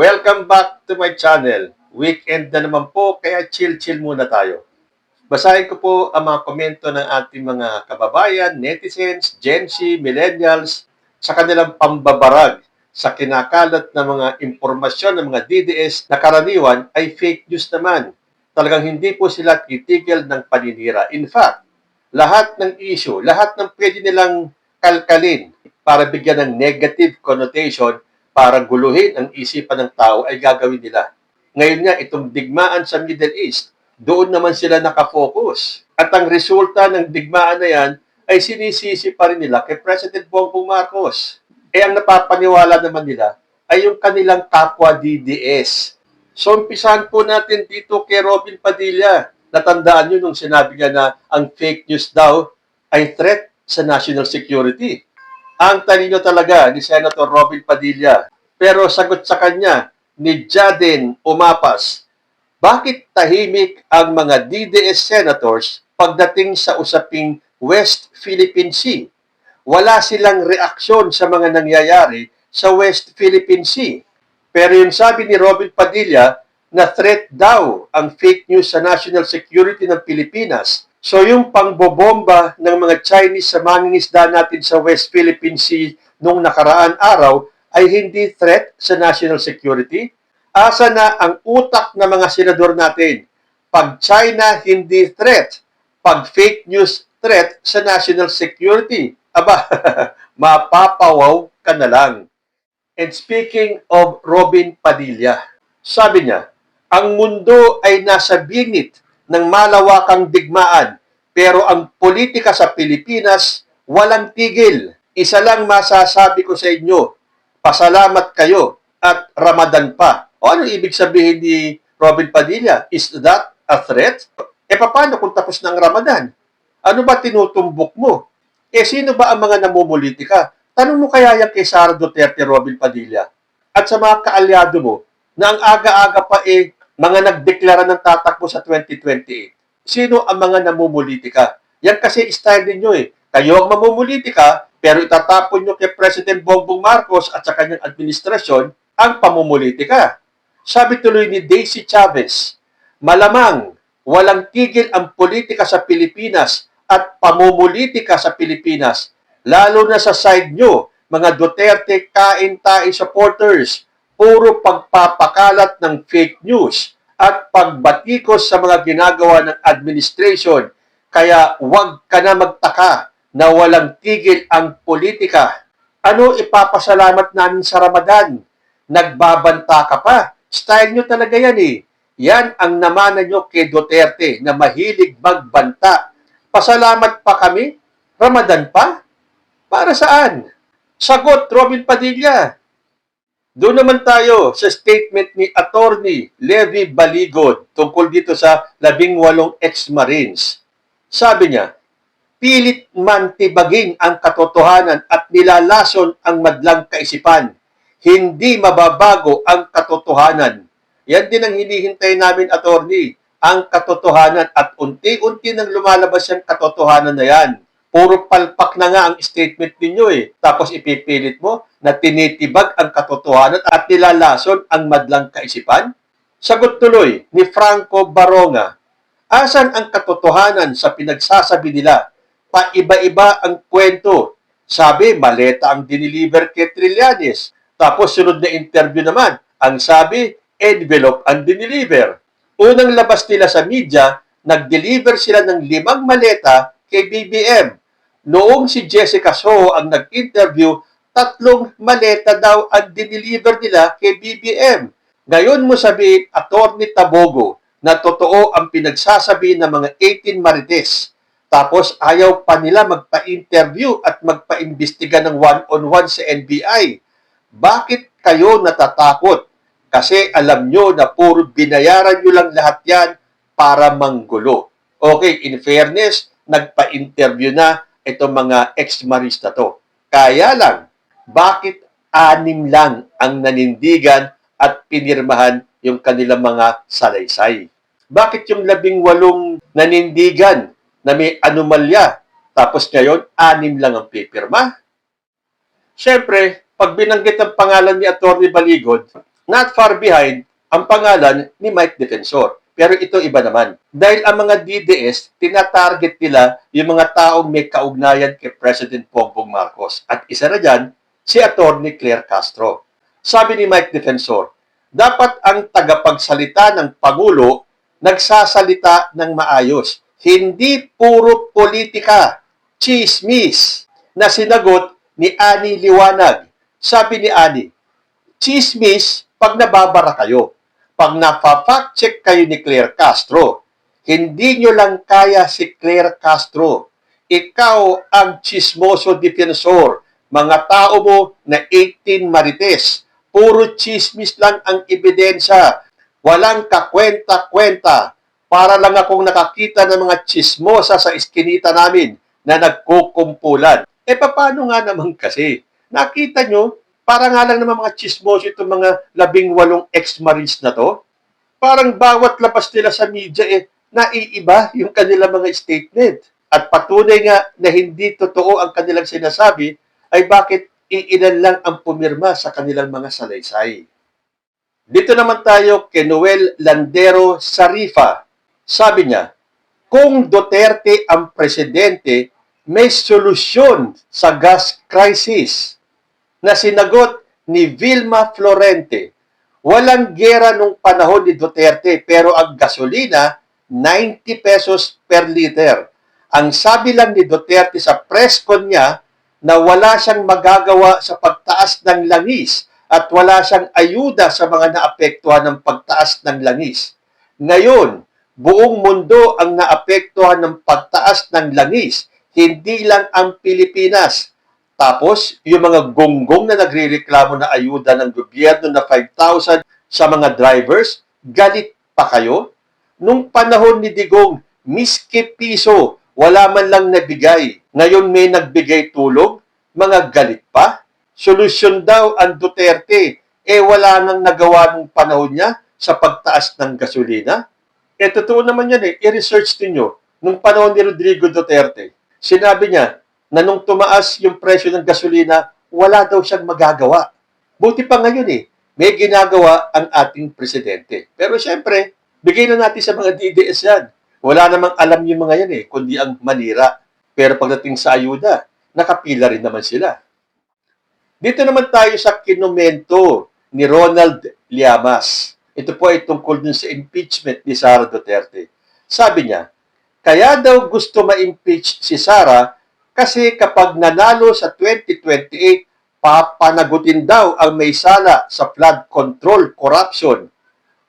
Welcome back to my channel. Weekend na naman po, kaya chill-chill muna tayo. Basahin ko po ang mga komento ng ating mga kababayan, netizens, Gen Z, millennials, sa kanilang pambabarag sa kinakalat na mga impormasyon ng mga DDS na karaniwan ay fake news naman. Talagang hindi po sila titigil ng paninira. In fact, lahat ng issue, lahat ng pwede nilang kalkalin para bigyan ng negative connotation para guluhin ang isipan ng tao ay gagawin nila. Ngayon nga, itong digmaan sa Middle East, doon naman sila nakafocus. At ang resulta ng digmaan na yan ay sinisisi pa rin nila kay President Bongbong Marcos. Ang napapaniwala naman nila ay yung kanilang kapwa DDS. So, umpisahan po natin dito kay Robin Padilla. Natandaan nyo nung sinabi niya na ang fake news daw ay threat sa national security. Ang talino talaga ni Senator Robin Padilla. Pero sagot sa kanya ni Jaden Umapas, bakit tahimik ang mga DDS senators pagdating sa usaping West Philippine Sea? Wala silang reaksyon sa mga nangyayari sa West Philippine Sea. Pero yung sabi ni Robin Padilla na threat daw ang fake news sa national security ng Pilipinas. So yung pangbobomba ng mga Chinese sa mangingisda natin sa West Philippine Sea nung nakaraan araw ay hindi threat sa national security? Asa na ang utak ng mga senador natin? Pag China, hindi threat. Pag fake news, threat sa national security. Aba, mapapawaw ka na lang. And speaking of Robin Padilla, sabi niya, ang mundo ay nasa bingit ng malawakang digmaan, pero ang politika sa Pilipinas walang tigil. Isa lang masasabi ko sa inyo, pasalamat kayo at Ramadan pa. O ano ibig sabihin ni Robin Padilla? Is that a threat? Paano kung tapos ng Ramadan? Ano ba tinutumbok mo? Sino ba ang mga namumulitika? Tanong mo kaya yan kay Sara Duterte, Robin Padilla? At sa mga kaalyado mo, na ang aga-aga pa mga nagdeklara ng tatakbo sa 2028. Sino ang mga namumulitika? Yan kasi style ninyo Kayo ang mamumulitika, pero itatapon nyo kay President Bongbong Marcos at sa kanyang administrasyon ang pamumulitika. Sabi tuloy ni Daisy Chavez, malamang walang tigil ang politika sa Pilipinas at pamumulitika sa Pilipinas, lalo na sa side nyo, mga Duterte kain-tae supporters, puro pagpapakalat ng fake news at pagbatikos sa mga ginagawa ng administration. Kaya huwag ka na magtaka na walang tigil ang politika. Ano ipapasalamat namin sa Ramadan? Nagbabanta ka pa. Style nyo talaga yan Yan ang namana nyo kay Duterte na mahilig magbanta. Pasalamat pa kami? Ramadan pa? Para saan? Sagot, Robin Padilla. Doon naman tayo sa statement ni Attorney Levi Baligod tungkol dito sa 18 ex-Marines. Sabi niya, pilit man tibagin ang katotohanan at nilalason ang madlang kaisipan. Hindi mababago ang katotohanan. Yan din ang hinihintay namin, Attorney, ang katotohanan at unti-unti nang lumalabas yung katotohanan na yan. Puro palpak na nga ang statement ninyo Tapos ipipilit mo na tinitibag ang katotohanan at nilalason ang madlang kaisipan? Sagot tuloy ni Franco Baronga, asan ang katotohanan sa pinagsasabi nila? Paiba-iba ang kwento. Sabi, maleta ang diniliver kay Trillanes. Tapos sunod na interview naman, ang sabi, envelope ang diniliver. Unang labas nila sa media, nag-deliver sila ng 5 maleta kay BBM. Noong si Jessica Soho ang nag-interview, 3 maleta daw ang diniliver nila kay BBM. Ngayon mo sabihin, Attorney Tabogo, na totoo ang pinagsasabi ng mga 18 marites. Tapos ayaw pa nila magpa-interview at magpa-imbestiga ng one-on-one sa NBI. Bakit kayo natatakot? Kasi alam nyo na puro binayaran nyo lang lahat yan para manggulo. Okay, in fairness, nagpa-interview na itong mga ex-Marines na to. Kaya lang, bakit 6 lang ang nanindigan at pinirmahan yung kanilang mga salaysay? Bakit yung 18 nanindigan na may anomalya, tapos ngayon 6 lang ang pipirma? Siyempre, pag binanggit ang pangalan ni Atty. Baligod, Not far behind, ang pangalan ni Mike Defensor. Pero ito iba naman. Dahil ang mga DDS, tinatarget nila yung mga taong may kaugnayan kay President Bongbong Marcos. At isa na dyan, si Atty. Claire Castro. Sabi ni Mike Defensor, dapat ang tagapagsalita ng Pangulo nagsasalita ng maayos. Hindi puro politika, chismis, na sinagot ni Ani Liwanag. Sabi ni Ani, chismis pag nababara kayo. Pag nafa-fact check kayo ni Claire Castro, hindi nyo lang kaya si Claire Castro. Ikaw ang chismoso defensor. Mga tao mo na 18 marites. Puro chismis lang ang ebidensya. Walang kakwenta-kwenta. Para lang akong nakakita ng mga chismosa sa iskinita namin na nagkukumpulan. Paano nga naman kasi? Nakita nyo, para nga lang naman mga chismoso itong mga 18 ex-marines na to. Parang bawat labas nila sa media naiiba yung kanilang mga statement. At patunay nga na hindi totoo ang kanilang sinasabi, ay bakit iilan lang ang pumirma sa kanilang mga salaysay. Dito naman tayo kay Noel Landero Sarifa. Sabi niya, kung Duterte ang presidente, may solusyon sa gas crisis na sinagot ni Vilma Florente. Walang gera nung panahon ni Duterte pero ang gasolina 90 pesos per liter. Ang sabi lang ni Duterte sa press con niya na wala siyang magagawa sa pagtaas ng langis at wala siyang ayuda sa mga naapektuhan ng pagtaas ng langis. Ngayon, buong mundo ang naapektuhan ng pagtaas ng langis, hindi lang ang Pilipinas. Tapos, yung mga gonggong na nagrereklamo na ayuda ng gobyerno na 5,000 sa mga drivers, galit pa kayo? Nung panahon ni Digong, miski piso, wala man lang nabigay. Ngayon may nagbigay tulong, mga galit pa? Solusyon daw ang Duterte, wala nang nagawa nung panahon niya sa pagtaas ng gasolina? Totoo naman yan i-research ninyo. Nung panahon ni Rodrigo Duterte, sinabi niya, na nung tumaas yung presyo ng gasolina, wala daw siyang magagawa. Buti pa ngayon may ginagawa ang ating presidente. Pero siyempre, bigay na natin sa mga DDS yan. Wala namang alam yung mga yan kundi ang manira. Pero pagdating sa ayuda, nakapila rin naman sila. Dito naman tayo sa kinumento ni Ronald Llamas. Ito po ay tungkol dun sa impeachment ni Sara Duterte. Sabi niya, kaya daw gusto ma-impeach si Sara kasi kapag nanalo sa 2028, papanagutin daw ang may sala sa flood control corruption.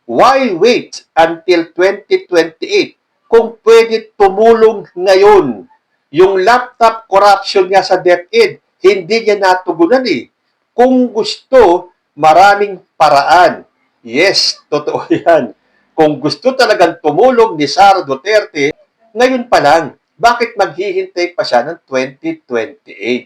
Why wait until 2028 kung pwede tumulong ngayon? Yung laptop corruption niya sa DepEd, hindi niya natugunan Kung gusto, maraming paraan. Yes, totoo yan. Kung gusto talagang tumulong ni Sara Duterte, ngayon pa lang, bakit maghihintay pa siya ng 2028?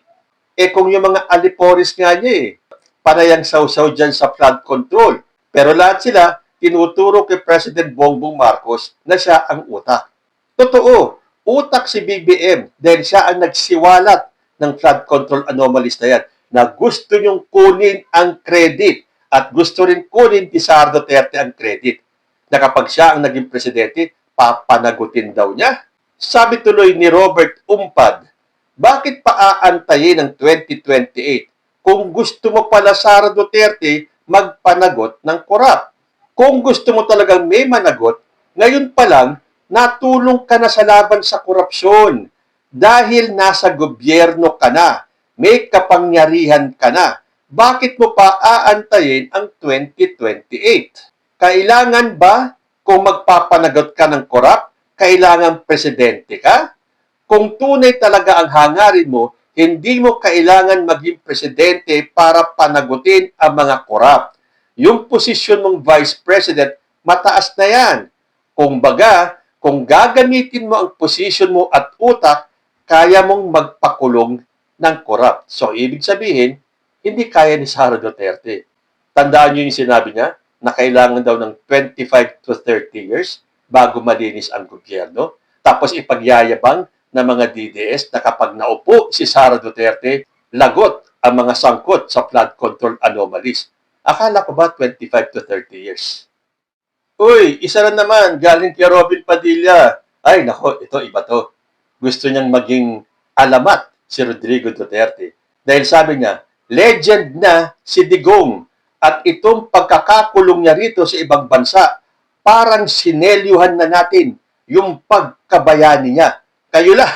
Kung yung mga aliporis nga niya panayang sausaw dyan sa flood control. Pero lahat sila, tinuturo kay President Bongbong Marcos na siya ang utak. Totoo, utak si BBM dahil siya ang nagsiwalat ng flood control anomalies na yan na gusto niyong kunin ang credit at gusto rin kunin ni Sara Duterte ang credit na kapag siya ang naging presidente, papanagutin daw niya. Sabi tuloy ni Robert Umpad, bakit pa aantayin ng 2028 kung gusto mo pala Sara Duterte magpanagot ng korap? Kung gusto mo talagang may managot, ngayon pa lang natulong ka na sa laban sa korupsyon dahil nasa gobyerno ka na, may kapangyarihan ka na. Bakit mo pa aantayin ang 2028? Kailangan ba kung magpapanagot ka ng korap, kailangan presidente ka? Kung tunay talaga ang hangarin mo, hindi mo kailangan maging presidente para panagutin ang mga korap. Yung posisyon mong vice president, mataas na yan. Kung baga, kung gagamitin mo ang posisyon mo at utak, kaya mong magpakulong ng korap. So, ibig sabihin, hindi kaya ni Sara Duterte. Tandaan niyo yung sinabi niya na kailangan daw ng 25 to 30 years bago malinis ang gobyerno. Tapos ipagyayabang ng mga DDS na kapag naupo si Sara Duterte, lagot ang mga sangkot sa flood control anomalies. Akala ko ba 25 to 30 years? Uy, isa na naman, galing kay Robin Padilla. Ay, nako, ito, iba to. Gusto niyang maging alamat si Rodrigo Duterte. Dahil sabi niya, legend na si Digong at itong pagkakakulong niya rito sa ibang bansa, parang sinelyuhan na natin yung pagkabayani niya. Kayo lang.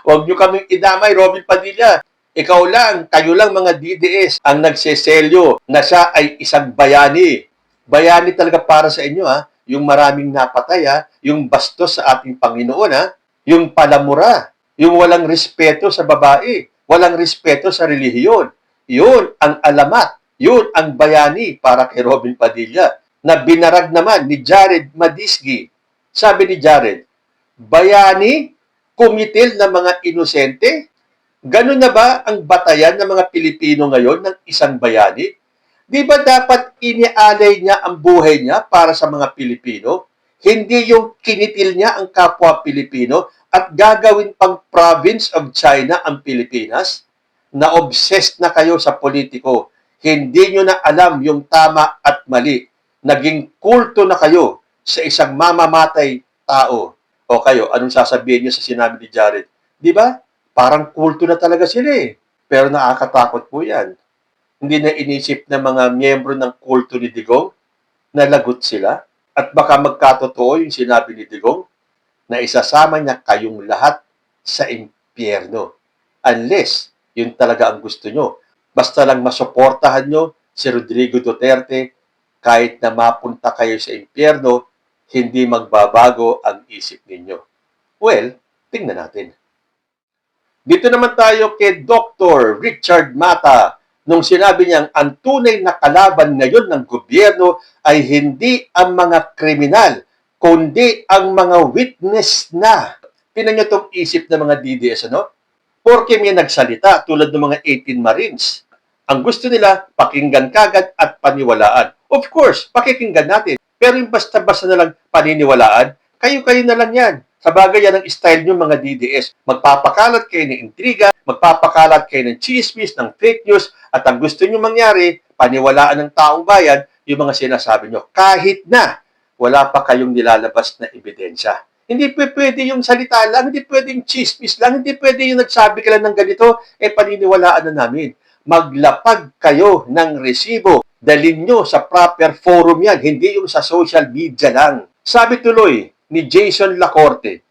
Huwag niyo kaming idamay, Robin Padilla. Ikaw lang, kayo lang mga DDS ang nagseselyo na siya ay isang bayani. Bayani talaga para sa inyo, ha? Yung maraming napatay, ha? Yung bastos sa ating Panginoon, ha? Yung palamura, yung walang respeto sa babae, walang respeto sa relihiyon. Yun ang alamat, yun ang bayani para kay Robin Padilla na binarag naman ni Jared Madisgi. Sabi ni Jared, bayani, kumitil ng mga inosente. Ganun na ba ang batayan ng mga Pilipino ngayon ng isang bayani? Di ba dapat inialay niya ang buhay niya para sa mga Pilipino? Hindi yung kinitil niya ang kapwa Pilipino at gagawin pang province of China ang Pilipinas? Na-obsessed na kayo sa politiko. Hindi nyo na alam yung tama at mali. Naging kulto na kayo sa isang mamamatay tao. O kayo, anong sasabihin niyo sa sinabi ni Jared? Di ba? Parang kulto na talaga sila eh. Pero nakakatakot po yan. Hindi na inisip ng mga miyembro ng kulto ni Digong na lagot sila at baka magkatotoo yung sinabi ni Digong na isasama niya kayong lahat sa impyerno. Unless yun talaga ang gusto nyo. Basta lang masuportahan nyo si Rodrigo Duterte kahit na mapunta kayo sa impyerno, hindi magbabago ang isip ninyo. Well, tingnan natin. Dito naman tayo kay Dr. Richard Mata nung sinabi niyang ang tunay na kalaban ngayon ng gobyerno ay hindi ang mga kriminal, kundi ang mga witness na. Tinan niyo itong isip ng mga DDS, ano? Porke may nagsalita tulad ng mga 18 Marines. Ang gusto nila, pakinggan kagad at paniwalaan. Of course, pakikinggan natin. Pero yung basta-basta na lang paniniwalaan, kayo-kayo na lang yan. Sa bagay yan ang style nyo mga DDS. Magpapakalat kayo ng intriga, magpapakalat kayo ng chismis, ng fake news, at ang gusto nyo mangyari, paniwalaan ng taong bayan, yung mga sinasabi nyo. Kahit na wala pa kayong nilalabas na ebidensya. Hindi pwede yung salita lang, hindi pwede yung chismis lang, hindi pwede yung nagsabi ka lang ng ganito, paniniwalaan na namin. Maglapag kayo ng resibo. Dalhin nyo sa proper forum yan, hindi yung sa social media lang. Sabi tuloy ni Jason Lacorte,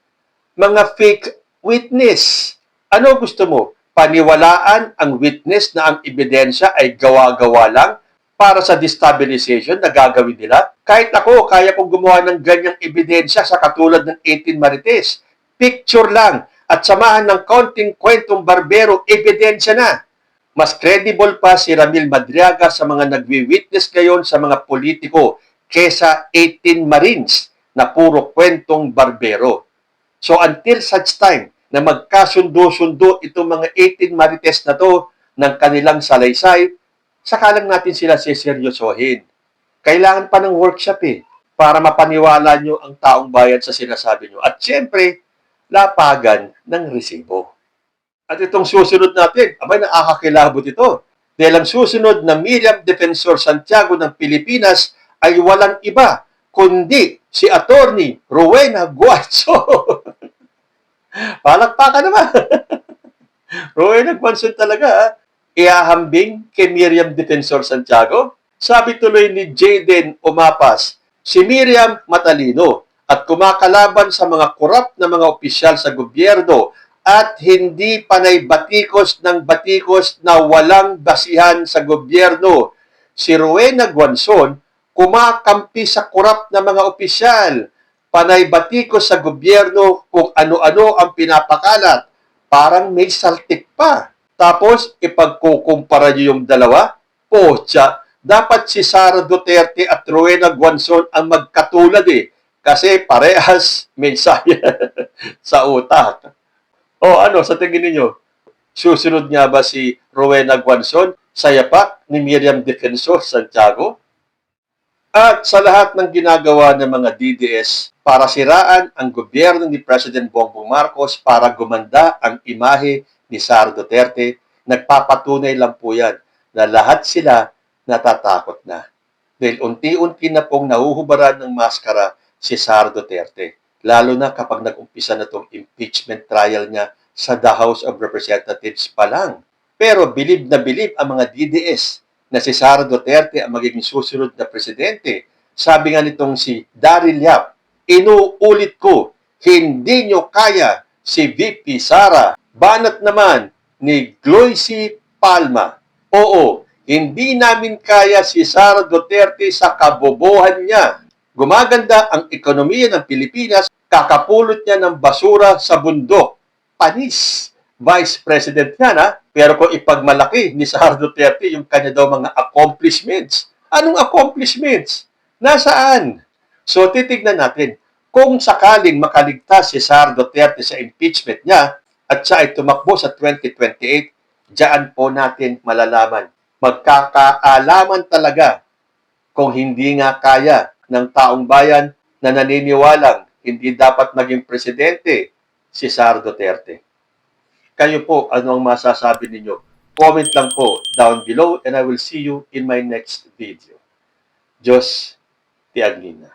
mga fake witness. Ano gusto mo? Paniwalaan ang witness na ang ebidensya ay gawa-gawa lang para sa destabilization na gagawin nila? Kahit ako, kaya kong gumawa ng ganyang ebidensya sa katulad ng 18 Marites. Picture lang at samahan ng konting kwentong barbero, ebidensya na. Mas credible pa si Ramil Madriaga sa mga nagwi-witness ngayon sa mga politiko kesa 18 Marines na puro kwentong barbero. So until such time na magkasundo-sundo itong mga 18 Marites na to ng kanilang salaysay, saka lang natin sila seseryosohin. Kailangan pa ng workshop para mapaniwala nyo ang taong bayan sa sinasabi nyo. At syempre, lapagan ng resibo. At itong susunod natin, abay, nakakakilabot ito. Dahil ang susunod na Miriam Defensor Santiago ng Pilipinas ay walang iba, kundi si Attorney Rowena Guanzo. Palakpakan naman. Rowena Guanzo talaga, iahambing kay Miriam Defensor Santiago. Sabi tuloy ni Jaden Umapas, si Miriam matalino at kumakalaban sa mga korap na mga opisyal sa gobyerno at hindi panay batikos ng batikos na walang basihan sa gobyerno. Si Rowena Guanzon kumakampi sa korap na mga opisyal, panay batikos sa gobyerno kung ano-ano ang pinapakalat. Parang may saltik pa. Tapos, ipagkukumpara niyo yung dalawa, pocha, dapat si Sara Duterte at Rowena Guanzon ang magkatulad kasi parehas mensahe sa utak. O ano, sa tingin ninyo, susunod nga ba si Rowena Guanzon sa yapak ni Miriam Defensor Santiago? At sa lahat ng ginagawa ng mga DDS para siraan ang gobyerno ni President Bongbong Marcos para gumanda ang imahe ni Sara Duterte, nagpapatunay lang po yan na lahat sila natatakot na. Dahil unti-unti na pong nahuhubaran ng maskara si Sara Duterte. Lalo na kapag nag-umpisa na itong impeachment trial niya sa the House of Representatives pa lang. Pero bilib na bilib ang mga DDS na si Sara Duterte ang magiging susunod na presidente. Sabi nga nitong si Daryl Yap, inuulit ko, hindi nyo kaya si VP Sara. Banat naman ni Gloisy Palma. Oo, hindi namin kaya si Sara Duterte sa kabobohan niya. Gumaganda ang ekonomiya ng Pilipinas, kakapulot niya ng basura sa bundok. Panis. Vice President yan, ha? Pero kung ipagmalaki ni Sara Duterte yung kanya daw mga accomplishments. Anong accomplishments? Nasaan? So, titignan natin. Kung sakaling makaligtas si Sara Duterte sa impeachment niya at siya ay tumakbo sa 2028, diyan po natin malalaman. Magkakaalaman talaga kung hindi nga kaya ng taong bayan na naniniwalang hindi dapat maging presidente si Sara Duterte. Kayo po, ano ang masasabi ninyo? Comment lang po down below and I will see you in my next video. Diyos ti Aglina.